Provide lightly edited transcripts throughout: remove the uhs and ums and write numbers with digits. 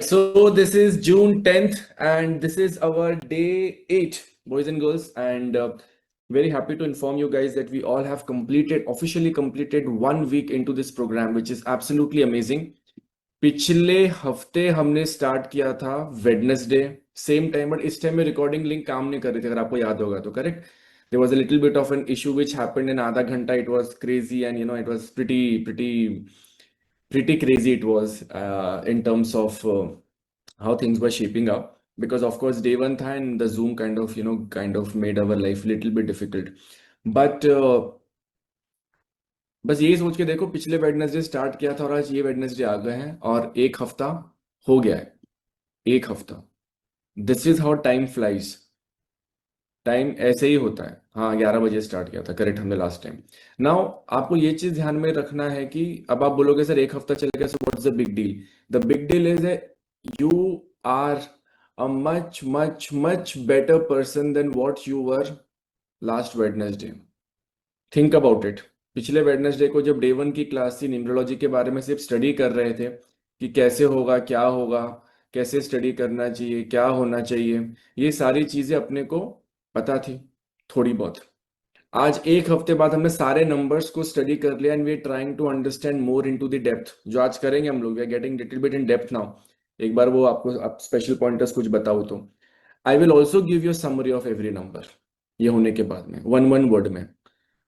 So this is June 10th, and this is our day 8, boys and girls. And very happy to inform you guys that we all have officially completed 1 week into this program, which is absolutely amazing. पिछले हफ्ते हमने start किया था Wednesday same time, but इस time में recording link काम नहीं कर रही थी, अगर आपको याद होगा तो correct. There was a little bit of an issue which happened in आधा घंटा. It was crazy and it was pretty crazy. It was in terms of how things were shaping up, because of course day one tha and the Zoom kind of made our life little bit difficult. But बस यही सोच के देखो, पिछले Wednesday start किया था और आज ये वेडनेसडे आ गए हैं और एक हफ्ता हो गया है. एक हफ्ता. This is how time flies. Time ऐसे ही होता है. हाँ, 11 बजे स्टार्ट किया था करेक्ट हमने लास्ट टाइम. नाउ आपको ये चीज ध्यान में रखना है कि अब आप बोलोगे सर एक हफ्ता चले गया, so what's the big deal. The big deal is you are a much much much better person than what you were last Wednesday. Think about it. पिछले वेडनेसडे को जब डे वन की क्लास थी, numerology के बारे में सिर्फ study कर रहे थे कि कैसे होगा, क्या होगा, कैसे स्टडी करना चाहिए, क्या होना चाहिए, ये सारी चीजें अपने को पता थी थोड़ी बहुत. आज एक हफ्ते बाद हमने सारे नंबर्स को स्टडी कर लिया and we are trying to understand more into the depth. जो आज करेंगे हम लोग, we are getting little bit in depth now. एक बार वो आपको आप स्पेशल पॉइंटर्स कुछ बताओ तो. I will also give you summary of every number ये होने के बाद में वन वन वर्ड में,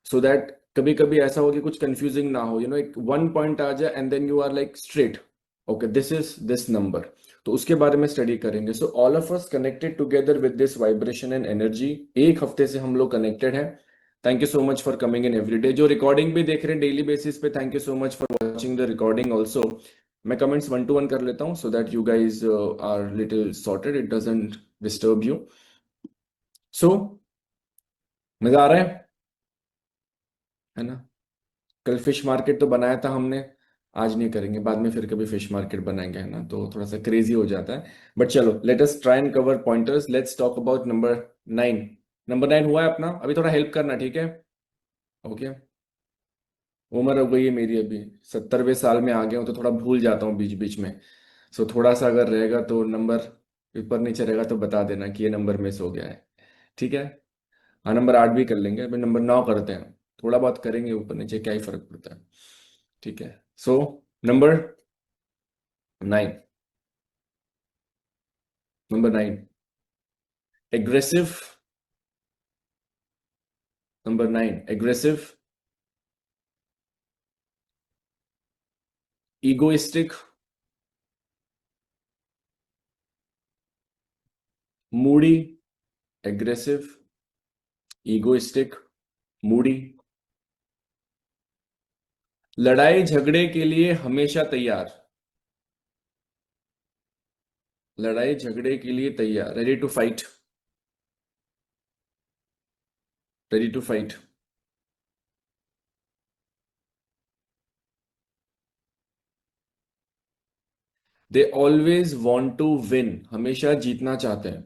सो दैट कभी कभी ऐसा हो कि कुछ कंफ्यूजिंग ना हो. एक वन पॉइंट आ जाए and then you are like straight, okay this is this number. तो उसके बारे में स्टडी करेंगे. So all of us connected together with this vibration and energy. एक हफ्ते से हम लोग कनेक्टेड हैं. Thank you so much for coming in every day. जो रिकॉर्डिंग भी देख रहे हैं डेली बेसिस पे, thank you so much for watching the recording also. मैं कमेंट्स 1 to 1 कर लेता हूँ so that you guys are little sorted, it doesn't disturb you. So मजा आ रहा है ना. कल फिश मार्केट तो बनाया था हमने, आज नहीं करेंगे, बाद में फिर कभी फिश मार्केट बनाएंगे, है ना, तो थोड़ा सा क्रेजी हो जाता है. बट चलो, let us try and cover pointers. Let's talk about number 9. Number 9 हुआ है अपना. अभी थोड़ा हेल्प करना, ठीक है. ओके. उम्र हो गई है मेरी, अभी 70वें साल में आ गया हूँ तो थोड़ा भूल जाता हूँ बीच बीच में. सो थोड़ा सा अगर रहेगा तो नंबर ऊपर नीचे रहेगा तो बता देना कि ये नंबर मिस हो गया है, ठीक है. हाँ, नंबर 8 भी कर लेंगे, अभी नंबर 9 करते हैं. थोड़ा बहुत करेंगे ऊपर नीचे, क्या ही फर्क पड़ता है, ठीक है. So number 9. Number 9 aggressive. Number 9 aggressive, egoistic, Moody. Aggressive, egoistic, Moody. लड़ाई झगड़े के लिए हमेशा तैयार. लड़ाई झगड़े के लिए तैयार, ready to fight. Ready to fight. They always want to win, हमेशा जीतना चाहते हैं.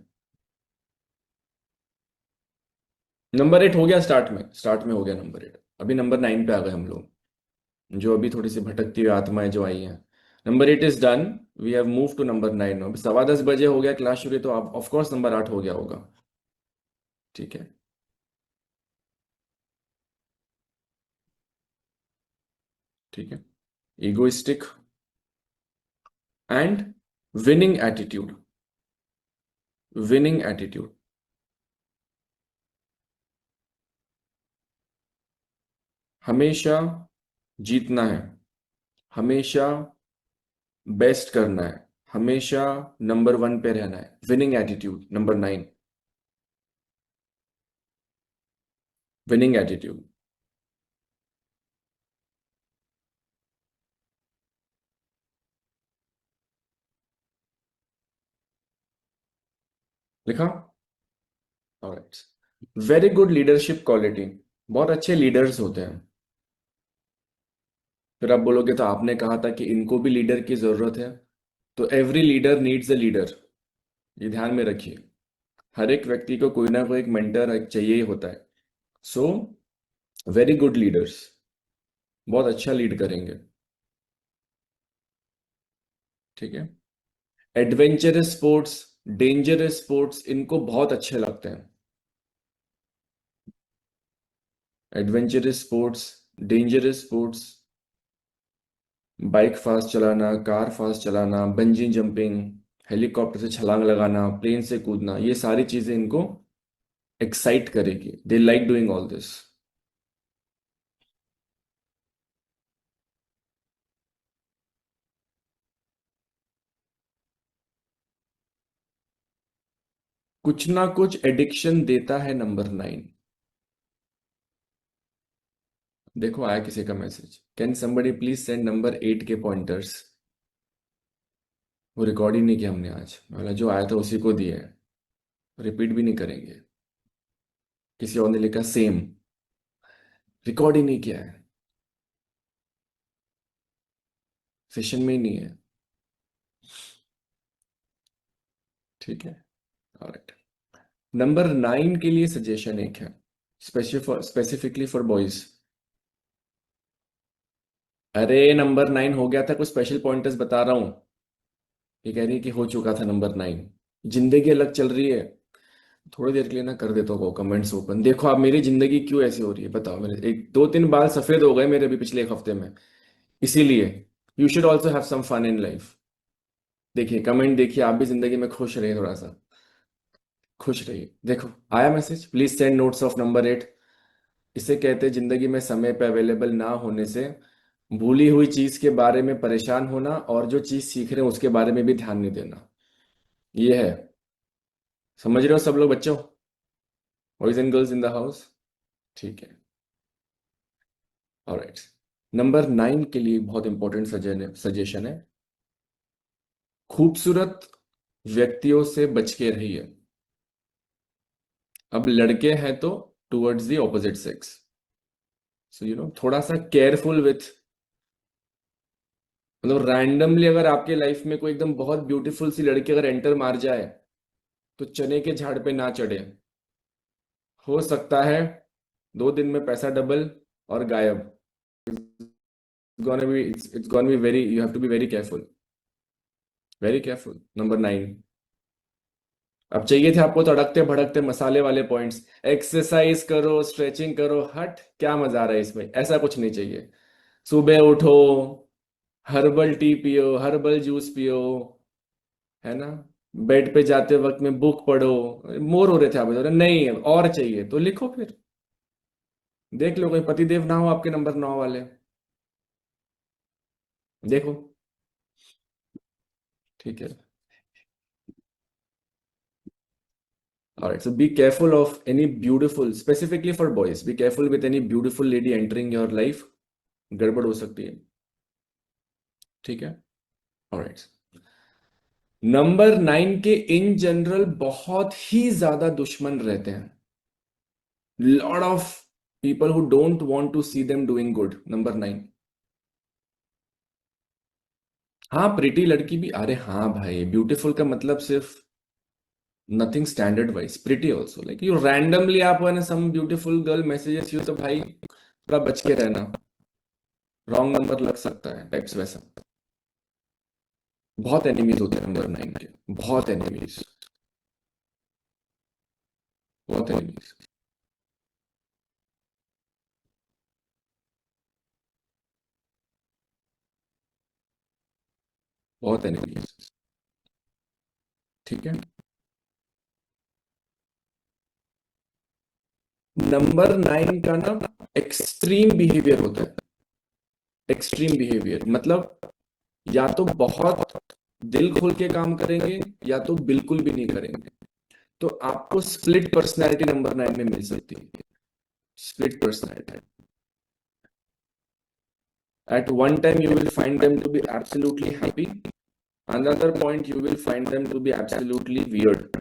नंबर 8 हो गया स्टार्ट में हो गया नंबर 8. अभी नंबर 9 पे आ गए हम लोग, जो अभी थोड़ी सी भटकती हुई आत्माएं जो आई हैं. Number 8 is done. We have move to number 9. अभी 10:15 हो गया क्लास शुरू, तो आप ऑफ कोर्स नंबर 8 हो गया होगा, ठीक है. ठीक है. Egoistic and winning attitude. Winning attitude. हमेशा जीतना है, हमेशा बेस्ट करना है, हमेशा नंबर 1 पे रहना है. Winning attitude, number 9. Winning attitude. लिखा. Alright. Very good leadership quality. बहुत अच्छे लीडर्स होते हैं. फिर आप बोलोगे तो आपने कहा था कि इनको भी लीडर की जरूरत है. तो every leader needs a leader, ये ध्यान में रखिए. हर एक व्यक्ति को कोई ना कोई एक मेंटर चाहिए ही होता है. सो वेरी गुड लीडर्स, बहुत अच्छा लीड करेंगे, ठीक है. एडवेंचरस स्पोर्ट्स, डेंजरस स्पोर्ट्स इनको बहुत अच्छे लगते हैं। Adventurous sports, dangerous sports, bike fast चलाना, कार फास्ट चलाना, बंजी जंपिंग, हेलीकॉप्टर से छलांग लगाना, प्लेन से कूदना, ये सारी चीजें इनको एक्साइट करेगी। They like doing all this. कुछ ना कुछ एडिक्शन देता है नंबर 9। देखो आया किसी का message, can somebody please send number 8 के पॉइंटर्स। वो रिकॉर्ड ही नहीं किया हमने आज, वाला जो आया था उसी को दिया है, रिपीट भी नहीं करेंगे। किसी और ने लिखा सेम, रिकॉर्ड ही नहीं किया है, सेशन में ही नहीं है। ठीक है, ऑलराइट। नंबर 9 के लिए सजेशन एक है, स्पेसिफिकली फॉर बॉयज। अरे नंबर 9 हो गया था, कुछ स्पेशल पॉइंटर्स बता रहा हूं। ये कह रही है कि हो चुका था नंबर 9। जिंदगी अलग चल रही है। थोड़ी देर के लिए ना कर देता हूँ कमेंट्स ओपन। देखो आप, मेरी जिंदगी क्यों ऐसी हो रही है बताओ। मेरे एक दो तीन बाल सफेद हो गए मेरे अभी पिछले एक हफ्ते में, इसीलिए you should also have some fun in life. देखिए कमेंट देखिए, आप भी जिंदगी में खुश रहिए, थोड़ा सा खुश रहिए। देखो आया message, please send notes of number 8। इसे कहते हैं जिंदगी में समय पे अवेलेबल ना होने से भूली हुई चीज के बारे में परेशान होना, और जो चीज सीख रहे हैं उसके बारे में भी ध्यान नहीं देना। ये है, समझ रहे हो सब लोग बच्चों, boys and girls in the house. ठीक है, ऑलराइट। नंबर 9 के लिए बहुत इंपॉर्टेंट सजेशन है, खूबसूरत व्यक्तियों से बच के रहिए। अब लड़के हैं तो टुवर्ड्स द ऑपोजिट सेक्स, सो थोड़ा सा केयरफुल विथ, मतलब रैंडमली अगर आपके लाइफ में कोई एकदम बहुत ब्यूटीफुल सी लड़की अगर एंटर मार जाए तो चने के झाड़ पे ना चढ़े। हो सकता है 2 दिन में पैसा डबल और गायब। It's gonna be very, you have to be very careful, very careful। Number 9। अब चाहिए थे आपको तड़कते भड़कते मसाले वाले पॉइंट्स, एक्सरसाइज करो, स्ट्रेचिंग करो, हट क्या मजा आ रहा है इसमें, ऐसा कुछ नहीं चाहिए। सुबह उठो, हर्बल टी पियो, हर्बल जूस पियो, है ना, बेड पे जाते वक्त में बुक पढ़ो। मोर हो रहे थे आप, बता रहे नहीं और चाहिए तो लिखो फिर, देख लो कोई पतिदेव ना हो आपके नंबर 9 वाले, देखो। ठीक है, alright, so be careful of any beautiful, specifically for boys, be careful with any beautiful lady entering your life। गड़बड़ हो सकती है। ठीक है, ऑलराइट। नंबर 9 के इन जनरल बहुत ही ज्यादा दुश्मन रहते हैं। Lot of people who don't want to see them doing good, number 9। हाँ प्रिटी लड़की भी, अरे हाँ भाई, ब्यूटीफुल का मतलब सिर्फ nothing standard wise, pretty also, like you randomly आप some beautiful girl messages you, तो भाई थोड़ा बच के रहना, रॉन्ग नंबर लग सकता है टाइप्स वैसा। बहुत एनिमीज होते हैं नंबर 9 के, बहुत एनिमीज, बहुत एनिमीज। बहुत एनिमीज। ठीक है, नंबर 9 का ना एक्सट्रीम बिहेवियर होता है। एक्सट्रीम बिहेवियर मतलब या तो बहुत दिल खोल के काम करेंगे या तो बिल्कुल भी नहीं करेंगे। तो आपको स्प्लिट पर्सनैलिटी नंबर 9 में मिल सकती है, split personality. At one time you will find them to be absolutely happy, another point you will find them to be absolutely weird।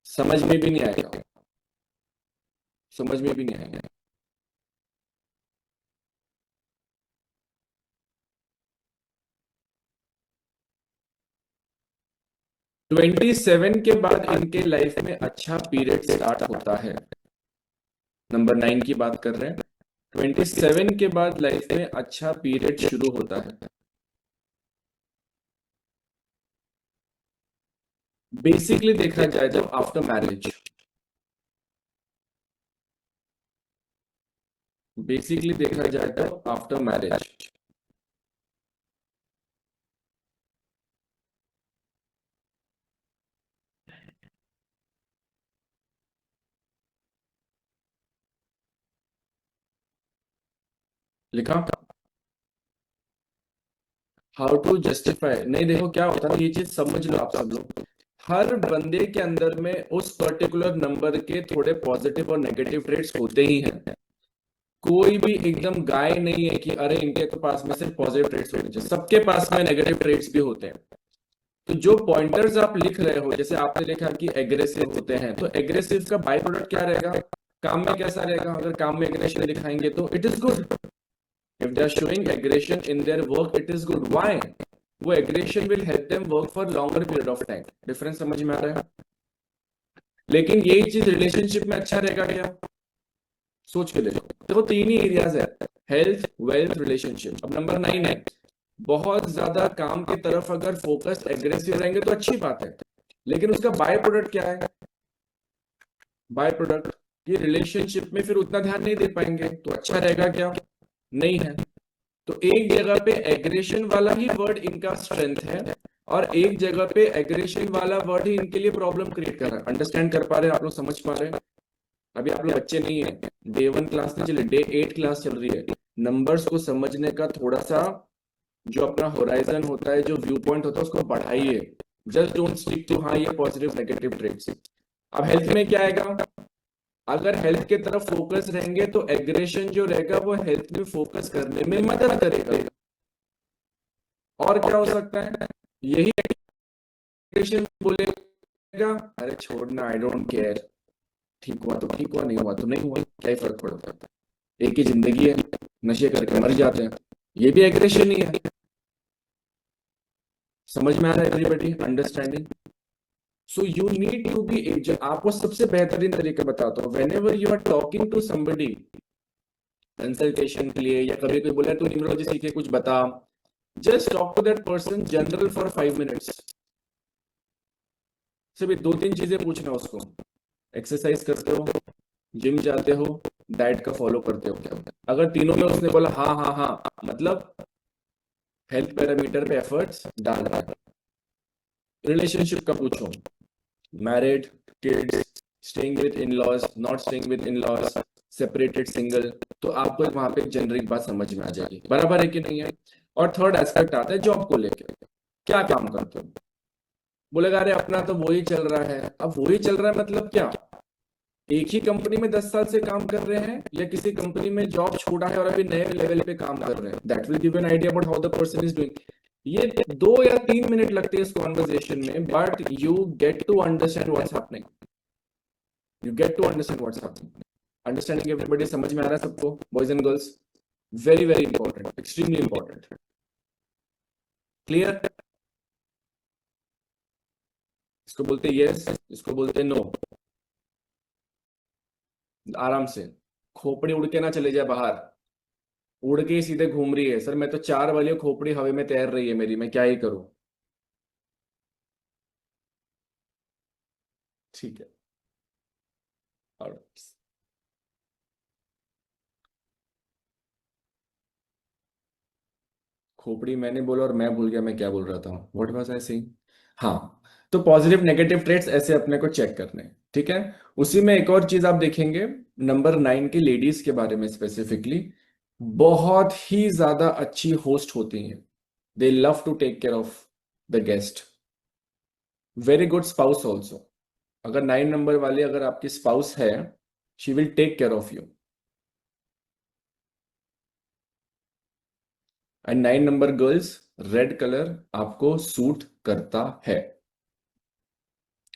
समझ में भी नहीं आएगा, समझ में भी नहीं आएगा। 27 के बाद इनके लाइफ में अच्छा पीरियड स्टार्ट होता है। नंबर 9 की बात कर रहे हैं, 27 के बाद लाइफ में अच्छा पीरियड शुरू होता है। बेसिकली देखा जाए तो आफ्टर मैरिज, बेसिकली देखा जाए तो आफ्टर मैरिज। लिखा, हाउ टू जस्टिफाई, नहीं देखो क्या होता है ना, ये चीज समझ लो आप सब लोग, हर बंदे के अंदर में उस पर्टिकुलर नंबर के थोड़े पॉजिटिव और नेगेटिव ट्रेड्स होते ही हैं। कोई भी एकदम गाय नहीं है कि अरे इनके तो पास में सिर्फ पॉजिटिव ट्रेड्स होने चाहिए, सबके पास में नेगेटिव ट्रेड्स भी होते हैं। तो जो पॉइंटर्स आप लिख रहे हो, जैसे आपने लिखा कि एग्रेसिव होते हैं, तो एग्रेसिव का बाय प्रोडक्ट क्या रहेगा, काम में कैसा रहेगा, अगर काम में एग्रेशन दिखाएंगे तो it is good. If they are showing aggression in their work, it is good. Why? वो aggression will help them work for longer period of time. Difference समझ में आ रहा है? लेकिन यही चीज रिलेशनशिप में अच्छा रहेगा क्या? सोच के देखो, देखो तीन ही एरियाज है, हेल्थ, वेल्थ, रिलेशनशिप। अब नंबर 9 है, बहुत ज्यादा काम की तरफ अगर फोकस एग्रेसिव रहेंगे तो अच्छी बात है, लेकिन उसका बाय प्रोडक्ट क्या है? बाय प्रोडक्ट कि रिलेशनशिप में फिर उतना ध्यान नहीं दे पाएंगे, तो अच्छा रहेगा क्या? नहीं है। तो एक जगह पे एग्रेशन वाला ही वर्ड इनका स्ट्रेंथ है, और एक जगह पे एग्रेशन वाला वर्ड ही इनके लिए प्रॉब्लम क्रिएट कर रहा है। अंडरस्टैंड कर पा रहे हैं आप लोग, समझ पा रहे हैं? अभी आप लोग बच्चे नहीं है, डे 1 क्लास नहीं चले, डे 8 क्लास चल रही है। नंबर्स को समझने का थोड़ा सा जो अपना होराइजन होता है, जो व्यू पॉइंट होता है, उसको बढ़ाइए। जस्ट डोंट स्टिक टू हाँ ये पॉजिटिव नेगेटिव ट्रेड्स। अब हेल्थ में क्या आएगा? अगर हेल्थ के तरफ फोकस रहेंगे तो एग्रेशन जो रहेगा वो हेल्थ में फोकस करने में मदद करेगा। और क्या हो सकता है? यही एग्रेशन बोलेगा अरे छोड़ना, आई डोंट केयर, ठीक हुआ तो ठीक हुआ, नहीं हुआ तो नहीं हुआ, क्या ही फर्क पड़ता है, एक ही जिंदगी है, नशे करके मर जाते हैं। ये भी एग्रेशन ही है। समझ में आ रहा है everybody? Understanding? So you need to be, आपको सबसे बेहतरीन तरीका बताता हूँ, whenever you are talking to somebody consultation के लिए, या कभी कोई बोला तू न्यूमरोलॉजी सीखे कुछ बता, just talk to that person general for 5 minutes. सिर्फ दो तीन चीजें पूछना उसको, एक्सरसाइज करते हो, जिम जाते हो, डाइट का फॉलो करते हो क्या? अगर तीनों में उसने बोला हाँ हाँ हाँ, मतलब हेल्थ पैरामीटर पे एफर्ट्स डाल रहा है। रिलेशनशिप का पूछो, married, kids, staying with in laws, not staying with in laws, separated, single, तो आपको वहां पे जेनरिक बात समझ में आ जाएगी, बराबर है कि नहीं है? और थर्ड एस्पेक्ट आता है जॉब को लेकर, क्या काम करते हो? बोलेगा अरे अपना तो वही चल रहा है। अब वही चल रहा है मतलब क्या? एक ही कंपनी में 10 साल से काम कर रहे हैं, या किसी कंपनी में जॉब छोड़ा है और अभी नए लेवल पे काम कर रहे हैं? That will give an idea about how the person is doing. ये 2 या 3 मिनट लगते हैं इस कॉन्वर्सेशन में, but you get to understand what's happening, you get to understand what's happening. Understanding everybody? समझ में आ रहा है सबको, boys and girls? Very very important, extremely important. Clear? इसको बोलते यस, इसको बोलते नो। आराम से, खोपड़ी उड़ के ना चले जाए बाहर, उड़ के ही सीधे घूम रही है, सर मैं तो 4 वाली हूँ, खोपड़ी हवा में तैर रही है मेरी, मैं क्या ही करूं? ठीक है, और खोपड़ी मैंने बोला और मैं भूल गया मैं क्या बोल रहा था, व्हाट वाज आई सेइंग? हाँ, तो पॉजिटिव नेगेटिव ट्रेड्स ऐसे अपने को चेक करने हैं, ठीक है। उसी में एक और चीज आप देखेंगे, नंबर 9 की लेडीज के बारे में स्पेसिफिकली, बहुत ही ज्यादा अच्छी होस्ट होती हैं, they love to take care of the guest, very good spouse also. अगर 9 नंबर वाले अगर आपकी स्पाउस है, she will take care of you. And 9 number girls, red colour आपको सूट करता है,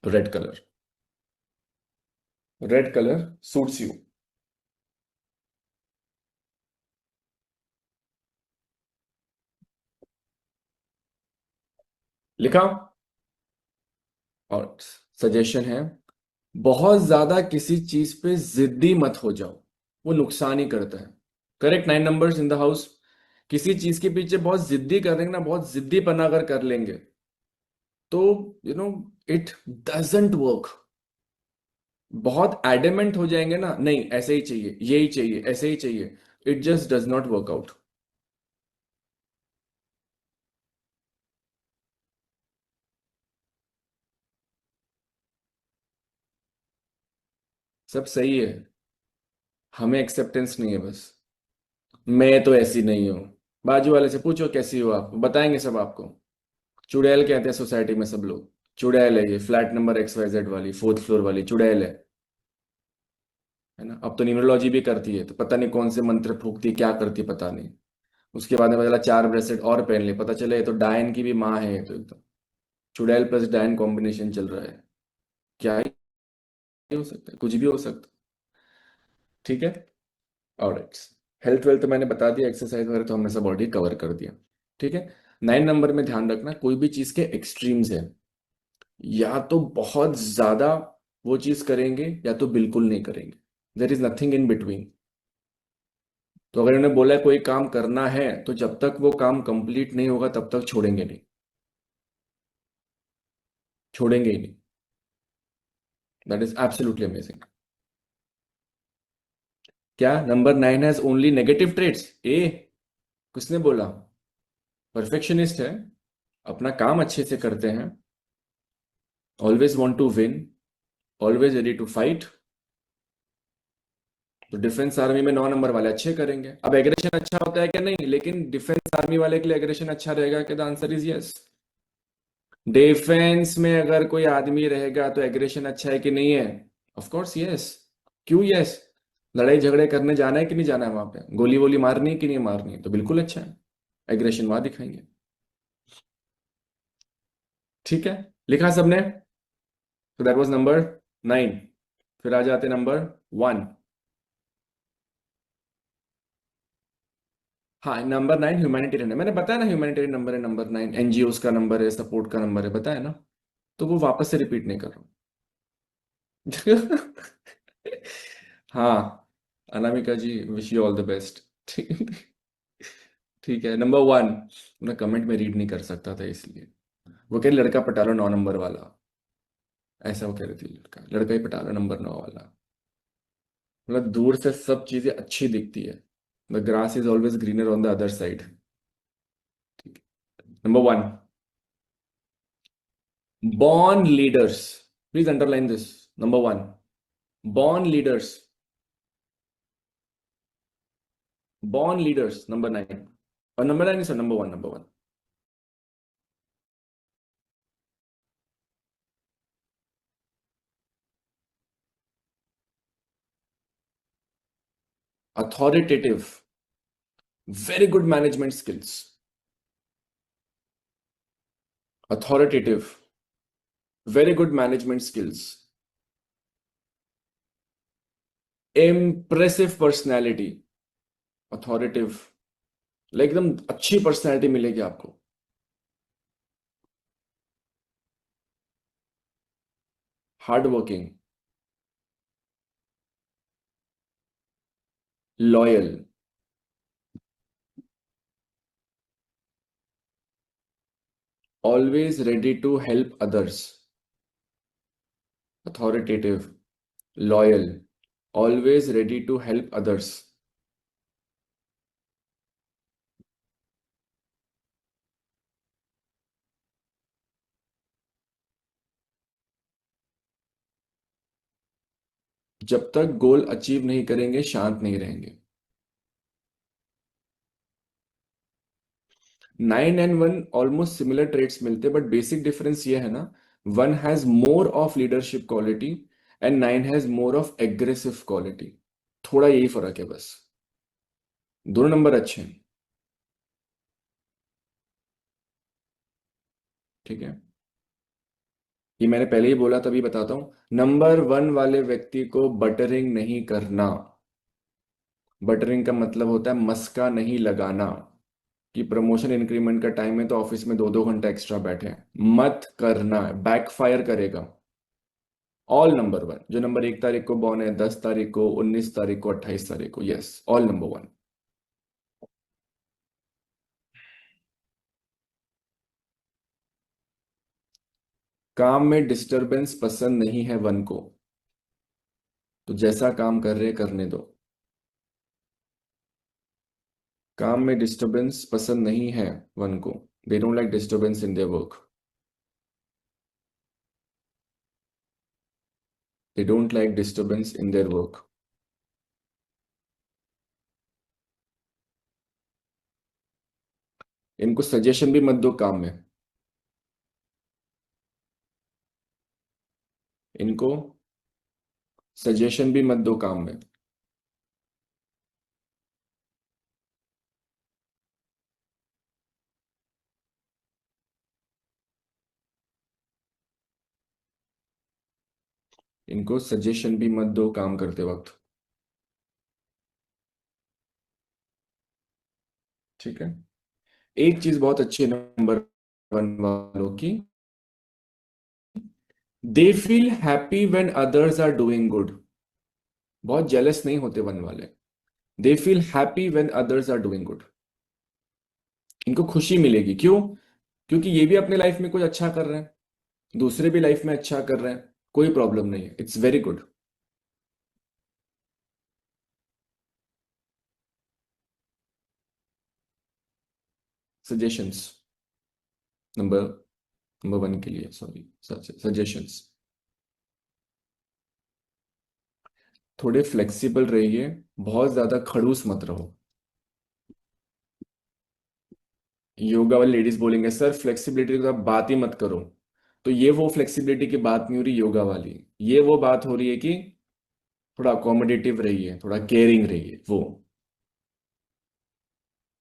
red colour, red colour suits you. लिखा? और सजेशन है, बहुत ज्यादा किसी चीज पे जिद्दी मत हो जाओ, वो नुकसान ही करता है। Correct? 9 numbers in the house, किसी चीज के पीछे बहुत जिद्दी करेंगे ना, बहुत जिद्दीपना अगर कर लेंगे तो you know it doesn't work. बहुत एडमेंट हो जाएंगे ना, नहीं ऐसे ही चाहिए, यही चाहिए, ऐसे ही चाहिए, it just does not work out. सब सही है, हमें एक्सेप्टेंस नहीं है बस। मैं तो ऐसी नहीं हूँ। बाजू वाले से पूछो कैसी हो आप, बताएंगे सब आपको। चुड़ैल कहते हैं सोसाइटी में सब लोग। चुड़ैल है ये, फ्लैट नंबर XYZ वाली, 4th फ्लोर वाली चुड़ैल है ना। अब तो न्यूमरोलॉजी भी करती है, तो पता नहीं कौन से मंत्र फूकती है, क्या करती है पता नहीं। उसके बाद में पता चला 4 ब्रेसलेट और पहन लिए, पता चला ये तो डायन की भी माँ है, ये तो एकदम चुड़ैल प्लस डायन कॉम्बिनेशन चल रहा है। क्या ही हो सकता है, कुछ भी हो सकता है। ठीक है। ऑलराइट। हेल्थ वेल्थ तो मैंने बता दिया, एक्सरसाइज वगैरह तो हमने सब ऑलरेडी कवर कर दिया। ठीक है। 9 नंबर में ध्यान रखना, कोई भी चीज के एक्सट्रीम्स है। या तो बहुत ज्यादा वो चीज करेंगे, या तो बिल्कुल नहीं करेंगे। There is nothing in between. तो अगर उन्होंने बोला है कोई काम करना है, तो जब तक वो काम कंप्लीट नहीं होगा तब तक छोड़ेंगे नहीं। छोड़ेंगे ही नहीं। That is absolutely amazing. क्या number 9 has only negative traits? ए, किसने बोला? परफेक्शनिस्ट है, अपना काम अच्छे से करते हैं, always want to win, always ready to fight. तो डिफेंस आर्मी में 9 नंबर वाले अच्छे करेंगे। अब एग्रेशन अच्छा होता है कि नहीं, लेकिन डिफेंस आर्मी वाले के लिए एग्रेशन अच्छा रहेगा कि? The answer is yes. Defence में अगर कोई आदमी रहेगा तो एग्रेशन अच्छा है कि नहीं है? Of course yes. क्यों यस? लड़ाई झगड़े करने जाना है कि नहीं जाना है, वहां पे गोली वोली मारनी है कि नहीं मारनी है, तो बिल्कुल अच्छा है, एग्रेशन वहां दिखाएंगे। ठीक है, लिखा सबने? तो दैट वाज नंबर 9। फिर आ जाते नंबर 1। हाँ, नंबर 9 ह्यूमैनिटेरियन है, मैंने बताया ना, ह्यूमैनिटेरियन नंबर है नंबर 9, NGOs का नंबर है, सपोर्ट का नंबर है, बताया ना। तो वो वापस से रिपीट नहीं कर रहा हूँ। हाँ, Anamika ji, wish you all the best. ठीक है, नंबर 1। मैं कमेंट में रीड नहीं कर सकता था इसलिए। वो कह रही लड़का पटा लो 9 नंबर वाला, ऐसा वो कह रही थी, लड़का लड़का ही पटा लो नंबर 9 वाला। मतलब दूर से सब चीजें अच्छी दिखती है, the grass is always greener on the other side. ठीक है, number 1। Born leaders, please underline this. Number 1, born leaders. Born leaders number 9। और number 9 sir, number 1, number 1। Authoritative, very good management skills. Authoritative, very good management skills. Impressive personality. Authoritative, एकदम अच्छी personality मिलेगी आपको। Hard working, loyal, always ready to help others. Authoritative, loyal, always ready to help others. जब तक goal achieve नहीं करेंगे शांत नहीं रहेंगे। 9 एंड 1 ऑलमोस्ट सिमिलर ट्रेड्स मिलते, बट बेसिक डिफरेंस ये है ना, 1 has more of leadership quality and 9 has more of aggressive quality. थोड़ा यही फर्क है बस। दोनों नंबर अच्छे हैं। ठीक है, ये मैंने पहले ही बोला, तभी बताता हूं। नंबर 1 वाले व्यक्ति को बटरिंग नहीं करना। बटरिंग का मतलब होता है मस्का नहीं लगाना, कि प्रमोशन इंक्रीमेंट का टाइम है तो ऑफिस में 2-2 घंटा एक्स्ट्रा बैठे हैं। मत करना, बैकफायर करेगा। ऑल नंबर 1, जो नंबर 1 तारीख को बॉर्न है, 10 तारीख को, 19 तारीख को, 28 तारीख को, यस, ऑल नंबर 1। काम में डिस्टरबेंस पसंद नहीं है वन को, तो जैसा काम कर रहे करने दो। काम में डिस्टरबेंस पसंद नहीं है वन को, they don't like disturbance in their work, they don't like disturbance in their work. इनको सजेशन भी मत दो काम में, इनको सजेशन भी मत दो काम में। इनको सजेशन भी मत दो काम करते वक्त। ठीक है। एक चीज बहुत अच्छी है नंबर वन वालों की, they feel happy when others are doing good. बहुत जेलस नहीं होते वन वाले, they feel happy when others are doing good. इनको खुशी मिलेगी, क्यों? क्योंकि ये भी अपने लाइफ में कुछ अच्छा कर रहे हैं, दूसरे भी लाइफ में अच्छा कर रहे हैं, कोई प्रॉब्लम नहीं है, it's very good. Suggestions, number number one के लिए, सॉरी, सजेशंस, थोड़े फ्लेक्सिबल रहिए, बहुत ज्यादा खड़ूस मत रहो। योगा वाली लेडीज बोलेंगे सर फ्लेक्सिबिलिटी की तो आप बात ही मत करो, तो ये वो फ्लेक्सिबिलिटी की बात नहीं हो रही योगा वाली, ये वो बात हो रही है कि थोड़ा अकोमोडेटिव रहिए, थोड़ा केयरिंग रहिए। वो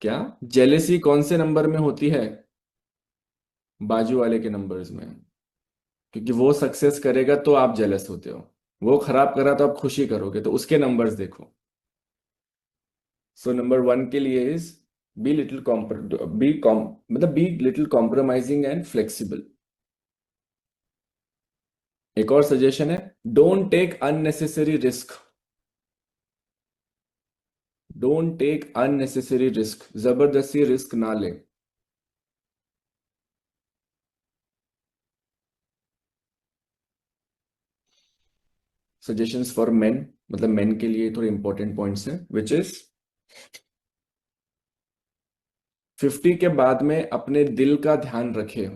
क्या, जेलेसी कौन से नंबर में होती है? बाजू वाले के नंबर्स में, क्योंकि वो सक्सेस करेगा तो आप जेलस होते हो, वो खराब करा तो आप खुशी करोगे, तो उसके नंबर्स देखो। सो नंबर वन के लिए इज बी लिटिल बी कॉम मतलब be little compromising and flexible. एक और सजेशन है, don't take unnecessary risk. Don't take unnecessary risk, जबरदस्ती रिस्क ना ले। सजेशंस फॉर मेन, मतलब मेन के लिए थोड़े इंपॉर्टेंट पॉइंट्स हैं, विच इज 50 के बाद में अपने दिल का ध्यान रखे।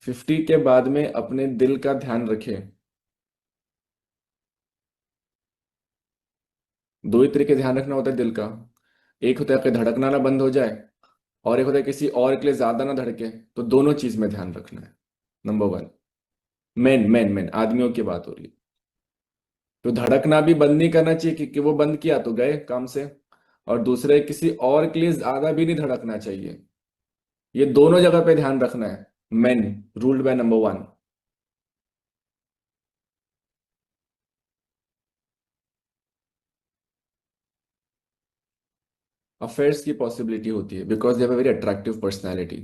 50 के बाद में अपने दिल का ध्यान रखे। दो ही तरीके ध्यान रखना होता है दिल का, एक होता है कि धड़कना ना बंद हो जाए, और एक होता है किसी और के लिए ज्यादा ना धड़के, तो दोनों चीज में ध्यान रखना है। Number one, main main main आदमियों की बात हो रही है, तो धड़कना भी बंद नहीं करना चाहिए, क्योंकि वो बंद किया तो गए काम से, और दूसरे किसी और के लिए ज्यादा भी नहीं धड़कना चाहिए। ये दोनों जगह पे ध्यान रखना है, men, ruled by number one. Affairs की पॉसिबिलिटी होती है because they have a very attractive personality.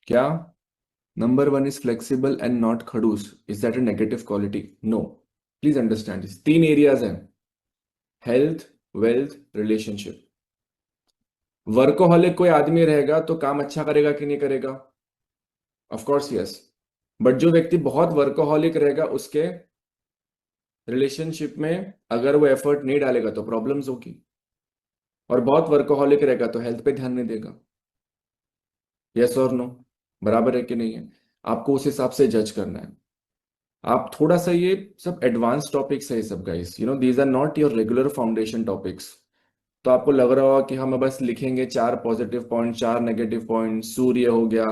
क्या, number one is flexible and not खड़ूस, is that a negative quality? No, please understand this, तीन एरियाज हैं, हेल्थ, वेल्थ, रिलेशनशिप। वर्कोहॉलिक कोई आदमी रहेगा तो काम अच्छा करेगा कि नहीं करेगा? Of course yes. बट जो व्यक्ति बहुत वर्कोहॉलिक रहेगा, उसके रिलेशनशिप में अगर वो एफर्ट नहीं डालेगा तो प्रॉब्लम्स होगी, और बहुत वर्कोहॉलिक रहेगा तो हेल्थ पे ध्यान नहीं देगा। यस और नो, बराबर है कि नहीं है? आपको उस हिसाब से जज करना है। आप थोड़ा सा, ये सब एडवांस टॉपिक्स है ये सब guys, you know these are not your regular foundation topics. तो आपको लग रहा होगा कि हम बस लिखेंगे चार पॉजिटिव पॉइंट, चार नेगेटिव पॉइंट, सूर्य हो गया,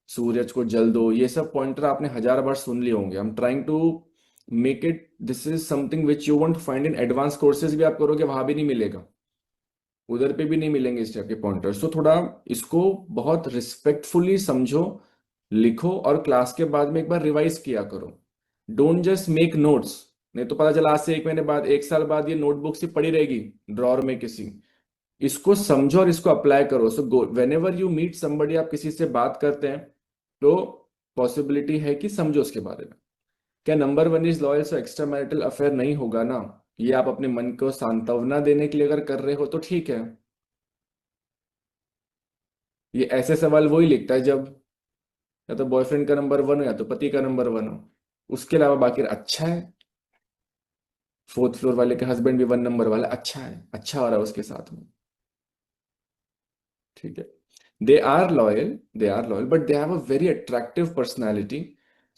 सूरज को जल दो, ये सब पॉइंटर आपने हजार बार सुन लिए होंगे। I am trying to make it, this is something which you won't find in advance courses, भी आप करोगे वहां भी नहीं मिलेगा, उधर पे भी नहीं मिलेंगे इस टाइप के पॉइंटर्स। तो थोड़ा इसको बहुत रिस्पेक्टफुली समझो, लिखो, और क्लास के बाद में एक बार रिवाइज किया करो। डोंट जस्ट मेक नोट्स, नहीं तो पता चला आज से एक महीने बाद, एक साल बाद ये नोटबुक सी पड़ी रहेगी ड्रॉर में किसी। इसको समझो और इसको अप्लाई करो। So go whenever you meet somebody, आप किसी से बात करते हैं तो पॉसिबिलिटी है कि समझो उसके बारे में। क्या number one is loyal, so extra marital affair नहीं होगा ना? ये आप अपने मन को सांत्वना देने के लिए अगर कर रहे हो तो ठीक है। ये ऐसे सवाल वही लिखता है जब या तो बॉयफ्रेंड का नंबर वन हो या तो पति का नंबर वन हो, उसके अलावा बाकी अच्छा है। फोर्थ फ्लोर वाले के हस्बैंड भी वन नंबर वाला, अच्छा है, अच्छा हो रहा है उसके साथ में। ठीक है। They are loyal but they have a very attractive personality.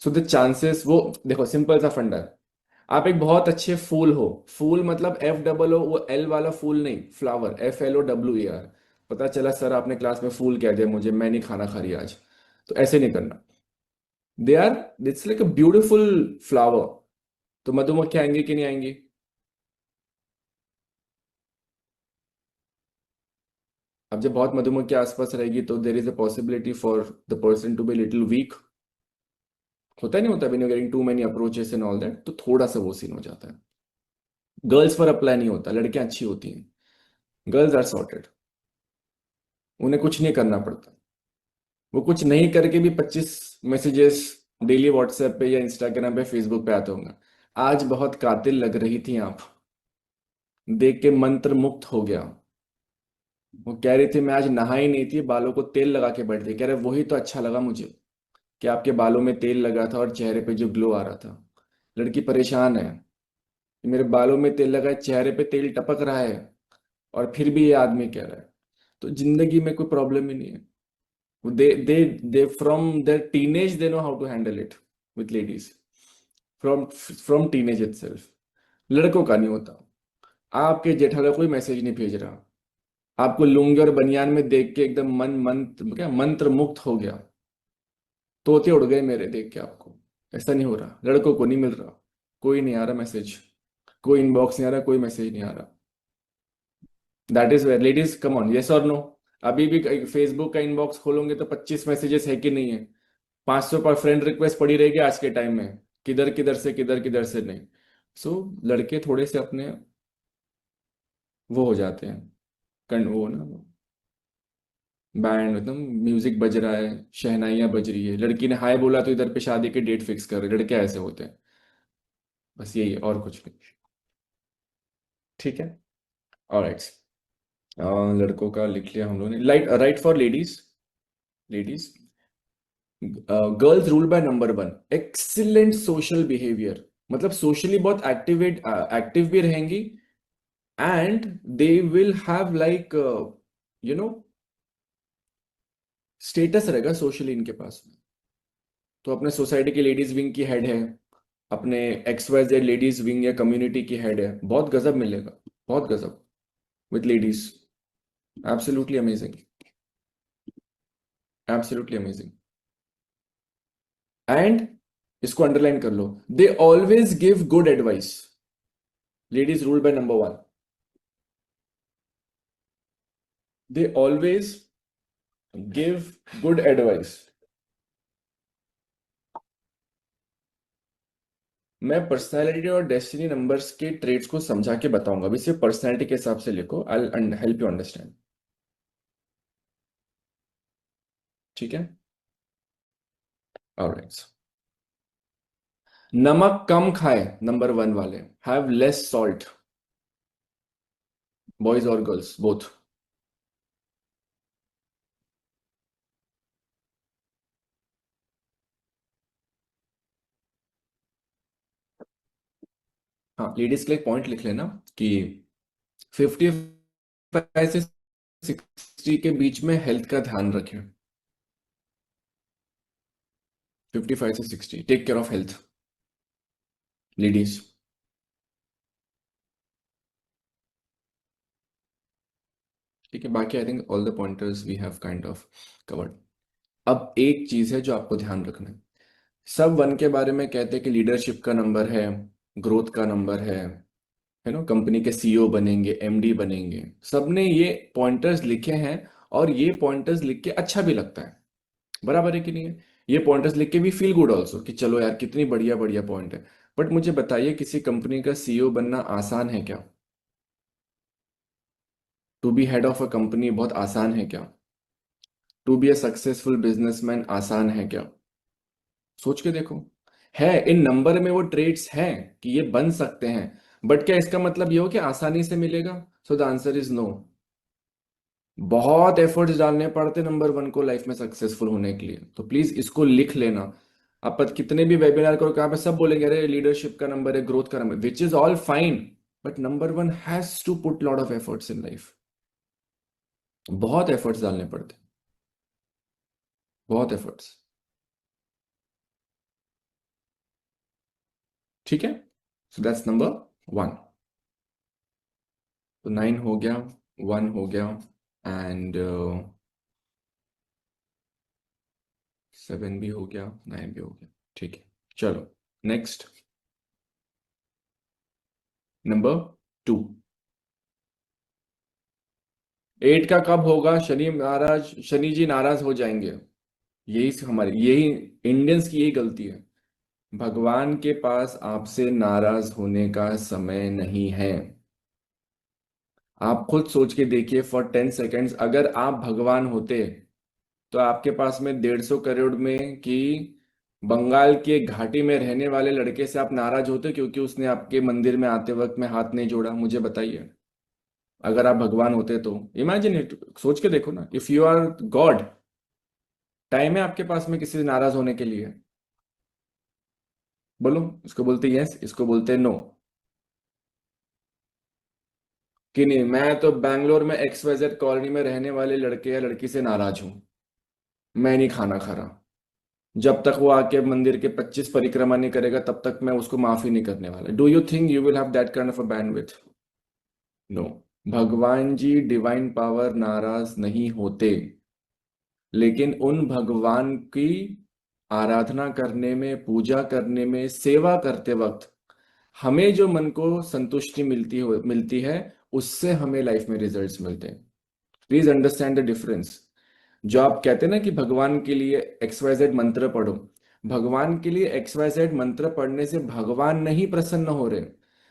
So the chances, वो देखो सिंपल सा फंडा है। आप एक बहुत अच्छे फूल हो, फूल मतलब F वो एल वाला फूल नहीं, फ्लावर FLOWER। पता चला सर आपने क्लास में फूल कह दिया मुझे, मैं नहीं खाना खा रही आज। तो ऐसे नहीं करना। They are it's like a beautiful flower. तो मधुमक्खी आएंगी कि नहीं आएंगी? अब जब बहुत मधुमक्खी आसपास रहेगी तो there is a possibility for the person to be little weak. होता नहीं होता, when you getting too many approaches and all that, तो थोड़ा सा वो सीन हो जाता है। गर्ल्स पर अप्लाई नहीं होता, लड़कियां अच्छी होती हैं। गर्ल्स आर सॉर्टेड, उन्हें कुछ नहीं करना पड़ता। वो कुछ नहीं करके भी 25 मैसेजेस डेली व्हाट्सएप पे या इंस्टाग्राम पे फेसबुक पे आते होंगे। आज बहुत कातिल लग रही थी आप, देख के मंत्र मुक्त हो गया। वो कह रही थी मैं आज नहा ही नहीं थी, बालों को तेल लगा के बैठ गई। कह रहे वही तो अच्छा लगा मुझे, कि आपके बालों में तेल लगा था और चेहरे पे जो ग्लो आ रहा था। लड़की परेशान है कि मेरे बालों में तेल लगा है, चेहरे पे तेल टपक रहा है, और फिर भी ये आदमी कह रहा है। तो जिंदगी में कोई प्रॉब्लम ही नहीं है। They from their teenage they know how to handle it with ladies, from from teenage itself. लड़कों का नहीं होता। आपके जेठालाल कोई मैसेज नहीं भेज रहा, आपको लुंगी और बनियान में देख के एकदम मन मंत्र क्या मंत्र मुक्त हो गया। तोते उड़ गए मेरे देख के आपको। ऐसा नहीं हो रहा, लड़कों को नहीं मिल रहा। कोई नहीं आ रहा मैसेज, कोई इनबॉक्स नहीं आ रहा, कोई मैसेज नहीं आ रहा। That is wear ladies come on, yes और नो। अभी भी फेसबुक का इनबॉक्स खोलोगे तो 25 मैसेजेस है कि नहीं है? 500 पर फ्रेंड रिक्वेस्ट पड़ी रहेगी आज के टाइम में, किधर किधर से किधर किधर से नहीं। सो लड़के थोड़े से अपने वो हो जाते हैं, वो ना, बैंड एकदम म्यूजिक बज रहा है, शहनाइयां बज रही है, लड़की ने हाय बोला तो इधर पे शादी की डेट फिक्स कर रहे, लड़के ऐसे होते हैं। बस यही है, और कुछ नहीं। ठीक है। ऑलराइट। लड़कों का लिख लिया हम लोगों ने। Light right for ladies. Ladies, girls rule by number one, excellent social behaviour. मतलब सोशली बहुत एक्टिव भी रहेंगी, and they will have like you know status रहेगा सोशली इनके पास में। तो अपने सोसाइटी की लेडीज विंग की हेड है, अपने XYZ लेडीज विंग या कम्युनिटी की हेड है, बहुत गजब मिलेगा, बहुत गजब with ladies. Absolutely amazing, absolutely amazing. And इसको अंडरलाइन कर लो, they always give good advice. Ladies rule by number one, they always give good advice. मैं पर्सनालिटी और डेस्टिनी नंबर्स के ट्रेड्स को समझा के बताऊंगा, अभी सिर्फ पर्सनालिटी के हिसाब से लिखो, आई हेल्प यू अंडरस्टैंड। ठीक है। ऑलराइट। नमक कम खाए, नंबर वन वाले, हैव लेस सॉल्ट, बॉयज और गर्ल्स बोथ। हाँ, लेडीज के लिए पॉइंट लिख लेना कि 55 से 60 के बीच में हेल्थ का ध्यान रखें। 55 से 60, take care of health, ladies. ठीक है, बाकी I think all the pointers we have kind of covered. अब एक चीज है जो आपको ध्यान रखना है। सब वन के बारे में कहते हैं कि लीडरशिप का नंबर है, ग्रोथ का नंबर है ना, कंपनी के CEO बनेंगे, MD बनेंगे, सबने ये पॉइंटर्स लिखे हैं। और ये पॉइंटर्स लिख के अच्छा भी लगता है, बराबर है कि नहीं है? ये पॉइंटर्स लिख के भी फील गुड ऑल्सो, कि चलो यार कितनी बढ़िया बढ़िया पॉइंट है। बट मुझे बताइए, किसी कंपनी का CEO बनना आसान है क्या? To be head of a company बहुत आसान है क्या? To be a successful businessman आसान है क्या? सोच के देखो। है, इन नंबर में वो ट्रेड्स हैं कि ये बन सकते हैं, बट क्या इसका मतलब ये हो कि आसानी से मिलेगा? So the answer is no. बहुत एफर्ट्स डालने पड़ते नंबर वन को लाइफ में सक्सेसफुल होने के लिए। तो प्लीज इसको लिख लेना। आप कितने भी वेबिनार करो, कहाँ पे सब बोलेंगे अरे लीडरशिप का नंबर है, ग्रोथ का number, which is all fine, but number one has to put lot of efforts in life. बहुत एफर्ट्स डालने पड़ते, बहुत एफर्ट्स। ठीक है, सो दैट्स नंबर वन। तो 9 हो गया, 1 हो गया, एंड 7 भी हो गया, 9 भी हो गया। ठीक है, चलो नेक्स्ट, नंबर 2। 8 का कब होगा? शनि महाराज, शनि जी नाराज हो जाएंगे। यही इंडियंस की यही गलती है। भगवान के पास आपसे नाराज होने का समय नहीं है। आप खुद सोच के देखिए फॉर 10 सेकेंड्स, अगर आप भगवान होते तो आपके पास में 150 करोड़ में कि बंगाल के घाटी में रहने वाले लड़के से आप नाराज होते क्योंकि उसने आपके मंदिर में आते वक्त में हाथ नहीं जोड़ा? मुझे बताइए, अगर आप भगवान होते तो। इमेजिन इट, सोच के देखो ना, if you are God, time है आपके पास में किसी से नाराज होने के लिए? बोलो, इसको बोलते यस, इसको बोलते नो। कि नहीं, मैं तो बैंगलोर में XYZ कॉलोनी में रहने वाले लड़के या लड़की से नाराज हूं, मैं नहीं खाना खा रहा। जब तक वो आके मंदिर के 25 परिक्रमा नहीं करेगा तब तक मैं उसको माफी नहीं करने वाला। Do you think you will have that kind of a bandwidth? No. भगवान जी डिवाइन पावर नाराज नहीं होते, लेकिन उन भगवान की आराधना करने में, पूजा करने में, सेवा करते वक्त हमें जो मन को संतुष्टि मिलती है, उससे हमें लाइफ में रिजल्ट्स मिलते हैं। Please understand the difference. जो आप कहते हैं ना कि भगवान के लिए XYZ मंत्र पढ़ो, भगवान के लिए XYZ मंत्र पढ़ने से भगवान नहीं प्रसन्न हो रहे,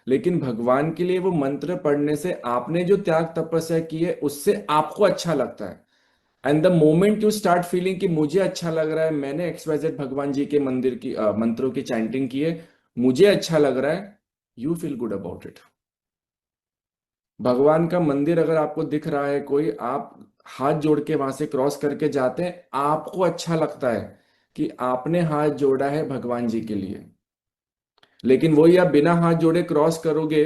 लेकिन भगवान के लिए वो मंत्र पढ़ने से आपने जो त्याग तपस्या की है उससे आपको अच्छा लगता है। And the moment you start feeling कि मुझे अच्छा लग रहा है, मैंने XYZ भगवान जी के मंदिर की मंत्रों की चैंटिंग की है, मुझे अच्छा लग रहा है, you feel good about it. भगवान का मंदिर अगर आपको दिख रहा है कोई, आप हाथ जोड़ के वहां से क्रॉस करके जाते हैं, आपको अच्छा लगता है कि आपने हाथ जोड़ा है भगवान जी के लिए। लेकिन वही आप बिना हाथ जोड़े क्रॉस करोगे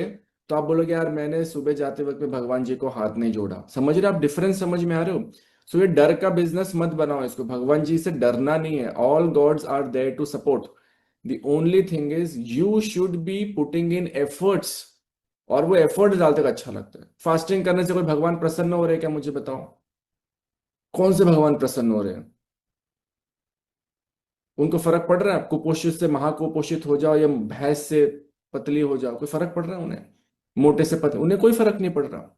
तो आप बोलोगे यार मैंने सुबह जाते वक्त में भगवान जी को हाथ नहीं जोड़ा। समझ रहे आप डिफरेंस? समझ में आ रहे हो? सो ये डर का बिजनेस मत बनाओ इसको, भगवान जी से डरना नहीं है। All gods are there to support. The only thing is you should be putting in efforts, और वो एफर्ट डालते का अच्छा लगता है। फास्टिंग करने से कोई भगवान प्रसन्न हो रहे हैं क्या? मुझे बताओ, कौन से भगवान प्रसन्न हो रहे हैं? उनको फर्क पड़ रहा है आप कुपोषित से महाकुपोषित हो जाओ या भैंस से पतली हो जाओ? कोई फर्क पड़ रहा है उन्हें? मोटे से पतले, उन्हें कोई फर्क नहीं पड़ रहा।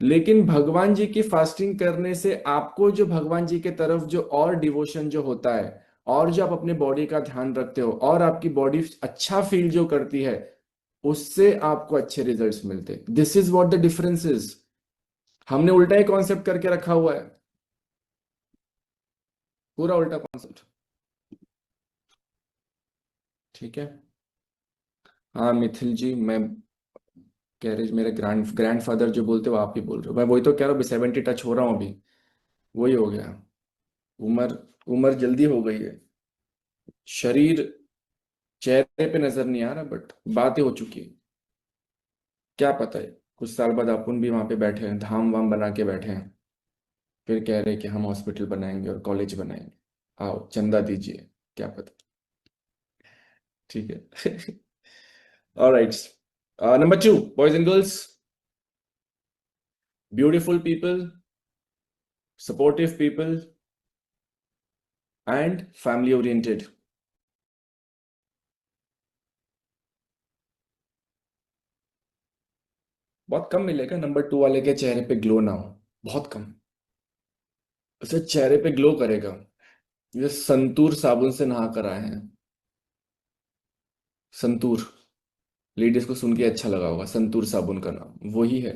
लेकिन भगवान जी की फास्टिंग करने से आपको जो भगवान जी के तरफ जो और डिवोशन जो होता है, और जो आप अपने बॉडी का ध्यान रखते हो, और आपकी बॉडी अच्छा फील जो करती है, उससे आपको अच्छे रिजल्ट्स मिलते। This is what the difference is. हमने उल्टा ही कॉन्सेप्ट करके रखा हुआ है, पूरा उल्टा कॉन्सेप्ट। ठीक है। हाँ मिथिल जी, मैं कह रहे मेरे ग्रैंडफादर जो बोलते हो आप ही बोल रहे हो। मैं वही तो कह रहा हूँ, 70 टच हो रहा हूँ अभी, वही हो गया। उम्र उम्र जल्दी हो गई है। शरीर चेहरे पे नजर नहीं आ रहा, बट बातें हो चुकी है। क्या पता है, कुछ साल बाद अपन भी वहां पे बैठे हैं, धाम वाम बना के बैठे हैं, फिर कह रहे हैं कि हम हॉस्पिटल बनाएंगे और कॉलेज बनाएंगे, आओ चंदा दीजिए, क्या पता। ठीक है। Alright, number 2, boys and girls, beautiful people, supportive people and family oriented. बहुत कम मिलेगा नंबर 2 वाले के चेहरे पे ग्लो ना हो, बहुत कम। उसे चेहरे पे ग्लो करेगा ये संतूर साबुन से नहा कर आए हैं। संतूर, लेडीज को सुन के अच्छा लगा होगा, संतूर साबुन का नाम वही है।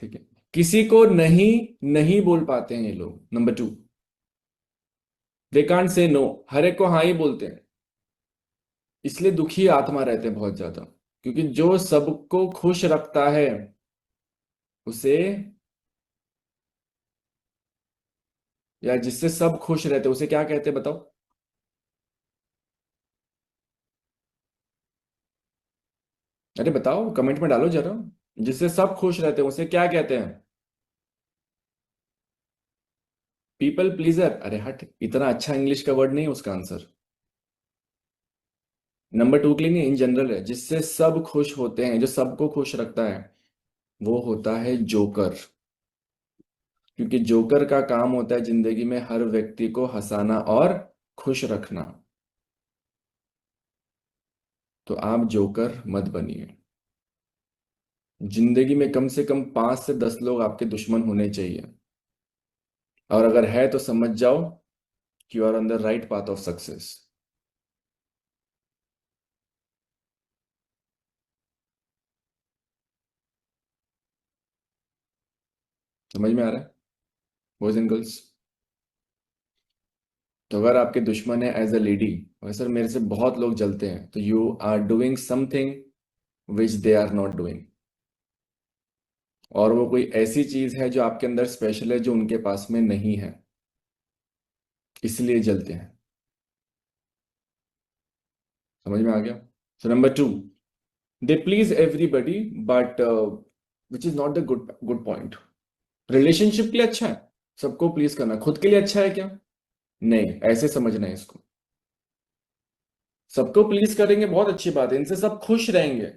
ठीक है। किसी को नहीं नहीं बोल पाते हैं ये लोग, number 2। They can't say no, हर एक को हाँ ही बोलते हैं। इसलिए दुखी आत्मा रहते हैं बहुत ज्यादा, क्योंकि जो सबको खुश रखता है उसे, या जिससे सब खुश रहते हैं उसे क्या कहते हैं बताओ? अरे बताओ, कमेंट में डालो जरा। जिससे सब खुश रहते हैं उसे क्या कहते हैं? People pleaser? अरे हट, इतना अच्छा इंग्लिश का वर्ड नहीं है उसका आंसर। नंबर टू के लिए नहीं, इन जनरल है, जिससे सब खुश होते हैं, जो सबको खुश रखता है वो होता है जोकर। क्योंकि जोकर का काम होता है जिंदगी में हर व्यक्ति को हंसाना और खुश रखना। तो आप जोकर मत बनिए। जिंदगी में कम से कम 5 से 10 लोग आपके दुश्मन होने चाहिए, और अगर है तो समझ जाओ कि you are on the right path of success. समझ में आ रहा है बॉयज एंड गर्ल्स? तो अगर आपके दुश्मन है एज अ लेडी, और सर मेरे से बहुत लोग जलते हैं, तो you are doing something which they are not doing. और वो कोई ऐसी चीज है जो आपके अंदर स्पेशल है, जो उनके पास में नहीं है, इसलिए जलते हैं। समझ में आ गया? So number two, they please everybody, but which is not the good good point. Relationship के लिए अच्छा है सबको प्लीज करना, खुद के लिए अच्छा है क्या? नहीं, ऐसे समझना है इसको। सबको प्लीज करेंगे बहुत अच्छी बात है, इनसे सब खुश रहेंगे।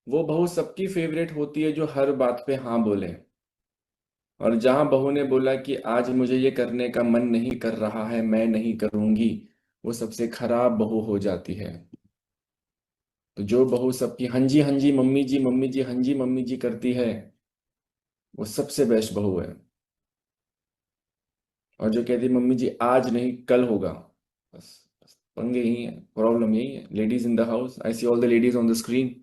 वो बहू सबकी फेवरेट होती है जो हर बात पे हाँ बोले। और जहां बहू ने बोला कि आज मुझे ये करने का मन नहीं कर रहा है, मैं नहीं करूंगी, वो सबसे खराब बहू हो जाती है। तो जो बहू सबकी हाँ जी मम्मी जी हाँ जी मम्मी जी करती है, वो सबसे बेस्ट बहू है। और जो कहती है मम्मी जी आज नहीं कल होगा, बस बस पंगे ही है, प्रॉब्लम यही है। Ladies in the house, I see all the ladies on the screen.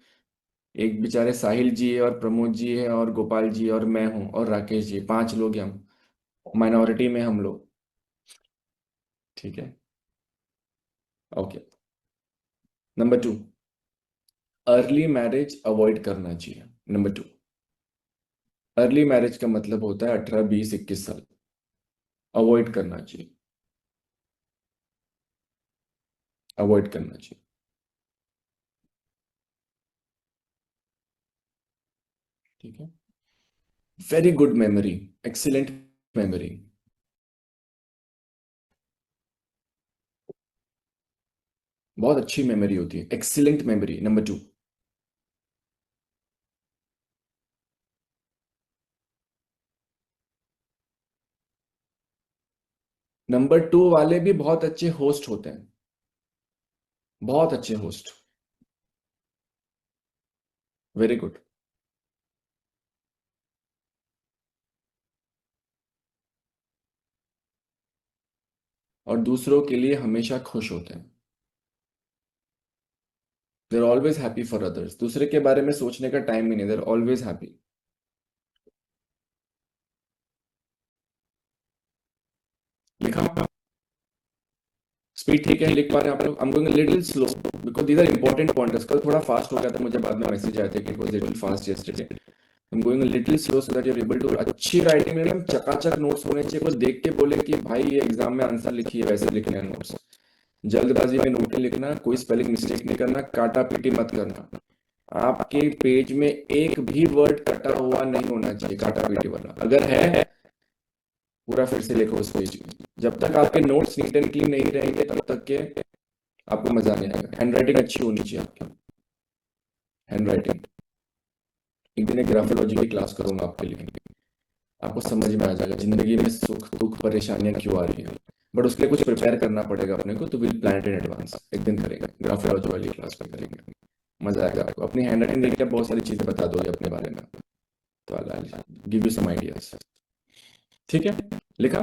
एक बेचारे साहिल जी है, और प्रमोद जी है, और गोपाल जी, और मैं हूँ, और राकेश जी, 5 लोग हैं हम। माइनॉरिटी में हम लोग। ठीक है। Okay. Number two, early marriage avoid करना चाहिए। नंबर टू, अर्ली मैरिज का मतलब होता है 18, 20, 21 साल। अवॉइड करना चाहिए, अवॉइड करना चाहिए। ठीक है। Very good memory, excellent memory. बहुत अच्छी मेमोरी होती है, excellent memory. Number two. Number two वाले भी बहुत अच्छे होस्ट होते हैं, बहुत अच्छे होस्ट। Very good. और दूसरों के लिए हमेशा खुश होते हैं। There always happy for others, दूसरे के बारे में सोचने का टाइम ही नहीं, देर ऑलवेज हैप्पी। लिखा? स्पीड ठीक है, लिख पा रहे हैं आप लोग? I am going little slow because these are important points. कल थोड़ा फास्ट हो गया था, मुझे बाद में मैसेज आया था कि it was little fast yesterday. I am going little slow so that you are able to. अच्छी राइटिंग में एकदम चकाचक नोट्स होने चाहिए, कोई देख के बोले कि भाई ये एग्जाम में आंसर लिखी है, वैसे लिखने हैं नोट्स। जल्दबाजी में नोट नहीं लिखना, कोई स्पेलिंग मिस्टेक नहीं करना, काटा पीटी मत करना। आपके पेज में एक भी वर्ड कटा हुआ नहीं होना चाहिए, काटा पीटी वाला अगर है, पूरा फिर से लिखो उस पेज में। जब तक आपके नोट्स नीट एंड क्लीन नहीं रहेंगे तब तक के आपको मजा नहीं आएगा। हैंड राइटिंग अच्छी होनी चाहिए आपकी, हैंड राइटिंग। एक दिन एक ग्राफोलॉजी की क्लास करूंगा आपके लिए, आपको समझ में आ जाएगा जिंदगी में सुख दुख परेशानियां क्यों आ रही है। बट उसके लिए कुछ प्रिपेयर करना पड़ेगा अपने को, तो विल प्लान इन एडवांस। एक दिन करेंगे ग्राफोलॉजी वाली क्लास में, करेंगे, मजा आएगा आपको। अपनी हैंड राइटिंग देख के बहुत सारी चीजें बता दोगे अपने बारे में, तो I give you some ideas. ठीक है, लिखा?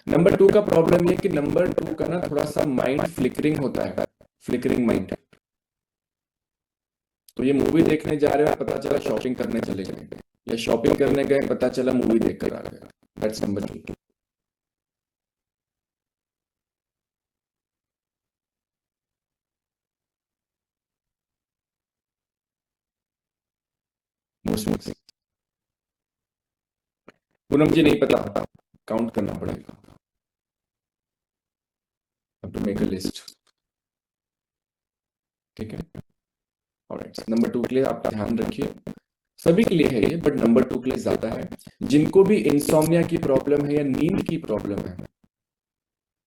नंबर टू का प्रॉब्लम ये कि नंबर टू का ना थोड़ा सा माइंड फ्लिकरिंग होता है, फ्लिकरिंग माइंड। तो ये मूवी देखने जा रहे हो, पता चला शॉपिंग करने चले गए, या शॉपिंग करने गए पता चला मूवी देख कर आ गए। That's number two. Swings. Poonam ji नहीं पता, काउंट करना पड़ेगा, अब टू मेक अ लिस्ट। ठीक है, ऑलराइट। नंबर 2 के लिए आप ध्यान रखिए, सभी के लिए है ये, बट नंबर 2 के लिए ज्यादा है। जिनको भी इंसोम्निया की प्रॉब्लम है या नींद की प्रॉब्लम है,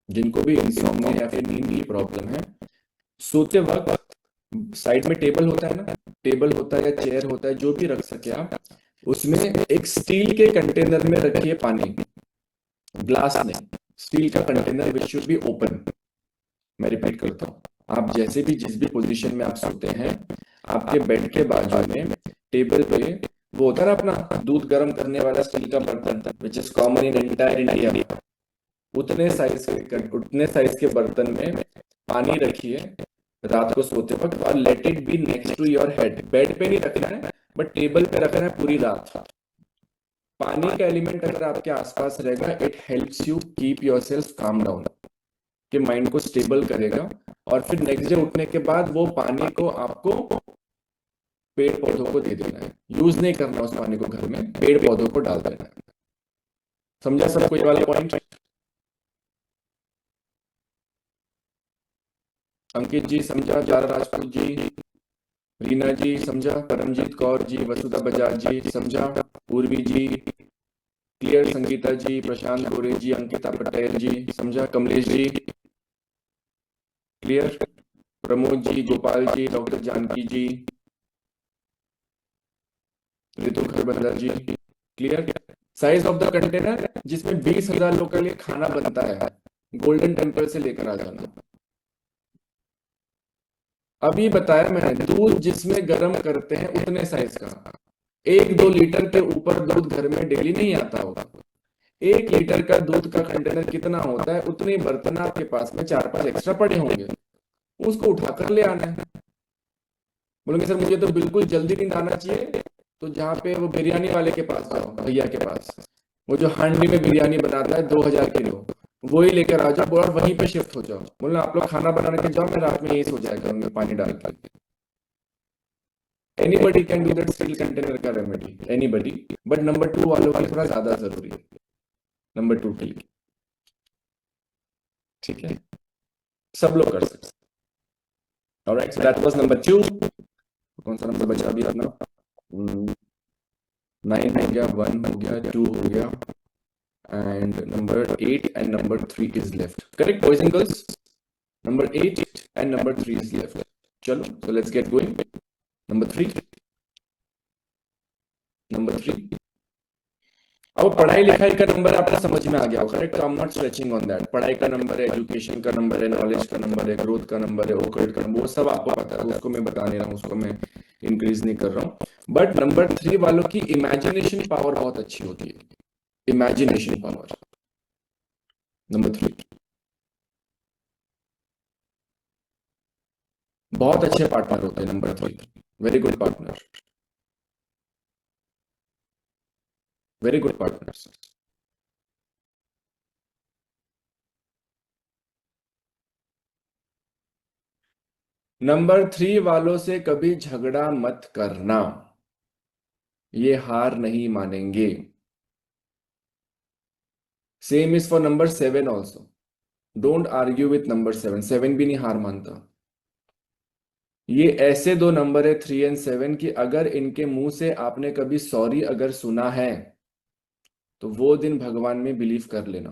जिनको भी इंसोम्निया या फिर नींद की प्रॉब्लम है, सोते वक्त साइड में टेबल होता है ना, टेबल होता है या चेयर होता है, जो भी रख सके आप, उसमें एक स्टील के कंटेनर में रखिए पानी, ग्लास नहीं, स्टील का container which should be open. मैं रिपीट करता हूँ, आप जैसे भी जिस भी पोजीशन में आप सोते हैं, आपके बेड के बाजू में टेबल पे वो होता है ना अपना दूध गर्म करने वाला स्टील का बर्तन, which is common in entire India, उतने साइज के बर्तन में पानी रखिए रात को सोते वक्त, और let it be next to your head. Bed पे नहीं रखना है, बट टेबल पे रखना है पूरी रात। पानी का एलिमेंट अगर आपके आसपास रहेगा, it helps you keep yourself calm down, के माइंड को स्टेबल करेगा, और फिर नेक्स्ट डे उठने के बाद वो पानी को आपको पेड़ पौधों को दे देना है, यूज नहीं करना उस पानी को घर में, पेड़ पौधों को डाल देना है। समझा सबको ये वाला पॉइंट? अंकित जी समझा, जारा राजपूत जी, रीना जी समझा, परमजीत कौर जी, वसुधा बजाज जी समझा, उर्वी जी क्लियर, संगीता जी, प्रशांत गोरे जी, अंकिता पटेल जी समझा, Kamlesh ji clear, Pramod ji, Gopal ji, doctor Janaki ji, Ritu Kharbanda ji clear. Size of the container जिसमें 20,000 लोगों के लिए खाना बनता है, गोल्डन टेम्पल से लेकर आ जाना। अभी बताया मैंने, दूध जिसमें गर्म करते हैं उतने साइज का, 1-2 लीटर के ऊपर दूध घर में डेली नहीं आता होगा। 1 लीटर का दूध का कंटेनर कितना होता है, उतने बर्तन आपके पास में 4-5 एक्स्ट्रा पड़े होंगे, उसको उठाकर ले आना है। बोलेंगे सर मुझे तो बिल्कुल जल्दी नींद आना चाहिए, तो जहाँ पे वो बिरयानी वाले के पास जाओ, भैया के पास, वो जो हांडी में बिरयानी बनाता है 2000 किलो, वही लेकर आ जाओ और वहीं पे शिफ्ट हो जाओ। बोलना आप लोग खाना बनाने के जाओ, मैं रात में यही सो जाया करूंगा पानी डाल के। Anybody can do that steel container का रेमेडी, एनीबडी, बट नंबर 2 वालों के लिए थोड़ा ज्यादा जरूरी है, नंबर 2 के लिए। ठीक है, सब लोग कर सकते हैं। Alright, so that was number 2। कौन सा नंबर बचा अभी अपना? 9 हो गया, 1 हो गया, 2 हो गया, and number 8 and number 3 is left. Correct, boys and girls? Number 8 and number 3 is left. Chalo, so let's get going. Number 3. Number 3. अब पढ़ाई लिखाई का नंबर आपको समझ में आ गया, correct? I am not stretching on that. पढ़ाई का नंबर है, एजुकेशन का नंबर है, नॉलेज का नंबर है, ग्रोथ का नंबर है, ओकल्ट का नंबर, वो सब आपको पता है, उसको मैं बता नहीं रहा हूँ, उसको मैं इंक्रीज नहीं कर रहा हूँ। बट नंबर 3 वालों की इमेजिनेशन पावर बहुत अच्छी होती है, इमेजिनेशन पावर। नंबर 3 बहुत अच्छे पार्टनर होते हैं। Number 3 very good partner, very good partners. Number 3 वालों से कभी झगड़ा मत करना, ये हार नहीं मानेंगे। Same is for number 7 also, don't argue with number 7, 7 भी नहीं हार मानता। ये ऐसे 2 नंबर है 3 एंड 7 की अगर इनके मुंह से आपने कभी सॉरी अगर सुना है, तो वो दिन भगवान में बिलीव कर लेना।